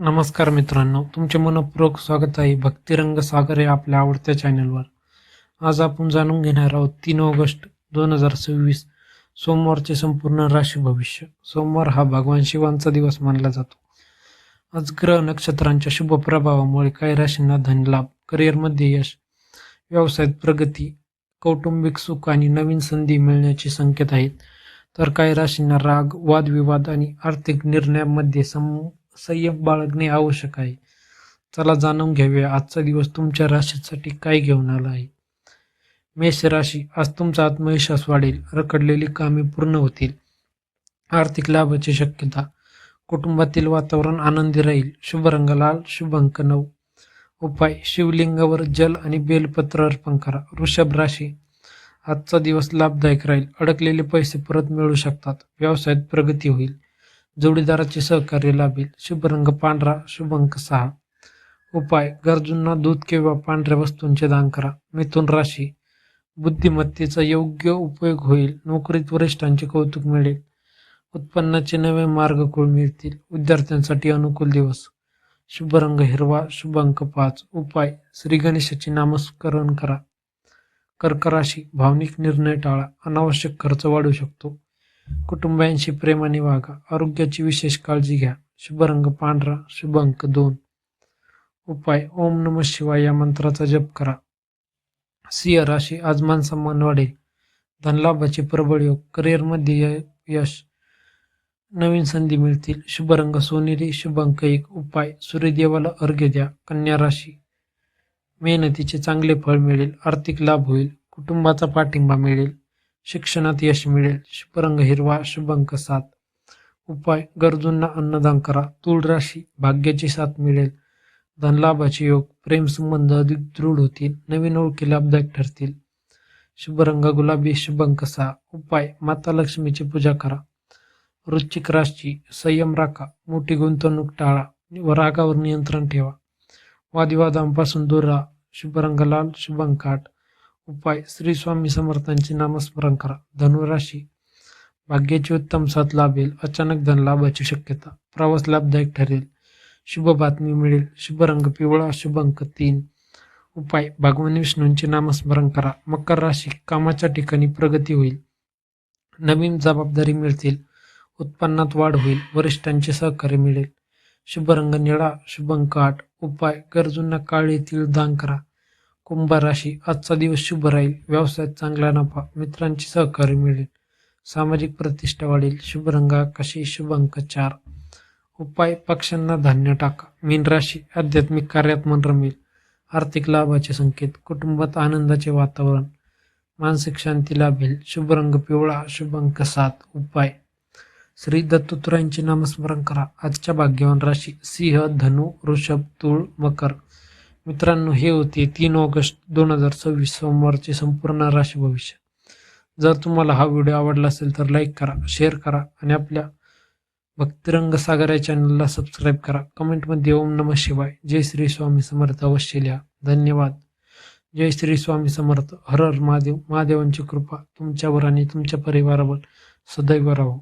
नमस्कार मित्रांनो, तुमचे मनपूर्वक स्वागत आहे भक्तिरंग सागर या आपल्या आवडत्या चॅनलवर. आज आपण जाणून घेणार आहोत 3 ऑगस्ट 2026 सोमवारचे संपूर्ण राशी भविष्य. सोमवार हा भगवान शिवांचा दिवस मानला जातो. आज ग्रह नक्षत्रांच्या शुभ प्रभावामुळे काही राशींना धनलाभ, करिअरमध्ये यश, व्यवसायात प्रगती, कौटुंबिक सुख आणि नवीन संधी मिळण्याचे संकेत आहेत. तर काही राशींना राग, वादविवाद आणि आर्थिक निर्णयांमध्ये संयम बाळगणे आवश्यक आहे. चला जाणून घेऊया आजचा दिवस तुमच्या राशीसाठी काय घेऊन आला आहे. मेष राशी, आज तुमचा आत्मविश्वास वाढेल, रखडलेली कामे पूर्ण होतील, आर्थिक लाभाची शक्यता, कुटुंबातील वातावरण आनंदी राहील. शुभ रंग लाल, शुभ अंक 9. उपाय, शिवलिंगावर जल आणि बेलपत्र अर्पण करा. वृषभ राशी, आजचा दिवस लाभदायक राहील, अडकलेले पैसे परत मिळू शकतात, व्यवसायात प्रगती होईल, जोडीदाराचे सहकार्य लाभेल. शुभ रंग पांढरा, शुभ अंक 6. उपाय, गरजूंना दूध किंवा पांढऱ्या वस्तूंचे दान करा. मिथुन राशी, बुद्धिमत्तेचा योग्य उपयोग होईल, नोकरीत वरिष्ठांचे कौतुक मिळेल, उत्पन्नाचे नवे मार्ग खुले मिळतील, विद्यार्थ्यांसाठी अनुकूल दिवस. शुभ रंग हिरवा, शुभ अंक 5. उपाय, श्री गणेशाचे नामस्मरण करा. कर्क राशी, भावनिक निर्णय टाळा, अनावश्यक खर्च वाढू शकतो, कुटुंबियांशी प्रेमाने वागा, आरोग्याची विशेष काळजी घ्या. शुभ रंग पांढरा, शुभ अंक 2. उपाय, ओम नमः शिवाय या मंत्राचा जप करा. सिंह राशी, आज मान सन्मान वाढेल, धनलाभाचे प्रबळ योग, करिअरमध्ये यश, नवीन संधी मिळतील. शुभ रंग सोनेरी, शुभ अंक 1. उपाय, सूर्यदेवाला अर्घ्य द्या. कन्या राशी, मेहनतीचे चांगले फळ मिळेल, आर्थिक लाभ होईल, कुटुंबाचा पाठिंबा मिळेल, शिक्षणात यश मिळेल. शुभ रंग हिरवा, शुभ अंक 7. उपाय, गरजूंना अन्नदान करा. तुळ राशी, भाग्याची साथ मिळेल, धनलाभाचे योग, प्रेमसंबंध अधिक दृढ होतील, नवीन ओळखी लाभदायक ठरतील. शुभ रंग गुलाबी, शुभ अंक 6. उपाय, माता लक्ष्मीची पूजा करा. वृश्चिक राशी, संयम राखा, मोठी गुंतवणूक टाळा व रागावर नियंत्रण ठेवा, वादविवादांपासून दूर राहा. शुभ रंग लाल, शुभ अंक 8. उपाय, श्री स्वामी समर्थांचे नामस्मरण करा. धनुराशी, भाग्याची उत्तम साथ लाभेल, अचानक धनलाभाची शक्यता, प्रवास लाभदायक ठरेल, शुभ बातमी मिळेल. शुभ रंग पिवळा, शुभ अंक 3. उपाय, भगवान विष्णूंचे नामस्मरण करा. मकर राशी, कामाच्या ठिकाणी प्रगती होईल, नवीन जबाबदारी मिळतील, उत्पन्नात वाढ होईल, वरिष्ठांचे सहकार्य मिळेल. शुभ रंग निळा, शुभ अंक 8. उपाय, गरजूंना काळे तीळ दान करा. कुंभ राशी, आजचा दिवस शुभ राहील, व्यवसायात चांगला नफा, मित्रांचे सहकार्य मिळेल, सामाजिक प्रतिष्ठा वाढेल. शुभ रंग आकाशी, शुभ अंक 4. उपाय, पक्ष्यांना धान्य टाका. मीन राशी, आध्यात्मिक कार्यात मन रमेल, आर्थिक लाभाचे संकेत, कुटुंबात आनंदाचे वातावरण, मानसिक शांती लाभेल. शुभ रंग पिवळा, शुभ अंक 7. उपाय, श्री दत्तात्रयांचे नामस्मरण करा. आजच्या भाग्यवान राशी सिंह, धनु, वृषभ, तूळ, मकर. मित्रांनो, हे होते 3 ऑगस्ट 2026 सोमवारचे संपूर्ण राशी भविष्य. जर तुम्हाला हा व्हिडिओ आवडला असेल तर लाईक करा, शेअर करा आणि आपल्या भक्तिरंग सागर या चॅनलला सबस्क्राईब करा. कमेंटमध्ये ओम नमः शिवाय, जय श्री स्वामी समर्थ अवश्य लिहा. धन्यवाद. जय श्री स्वामी समर्थ. हर हर महादेव. महादेवांची कृपा तुमच्यावर आणि तुमच्या परिवारावर सदैव राहो.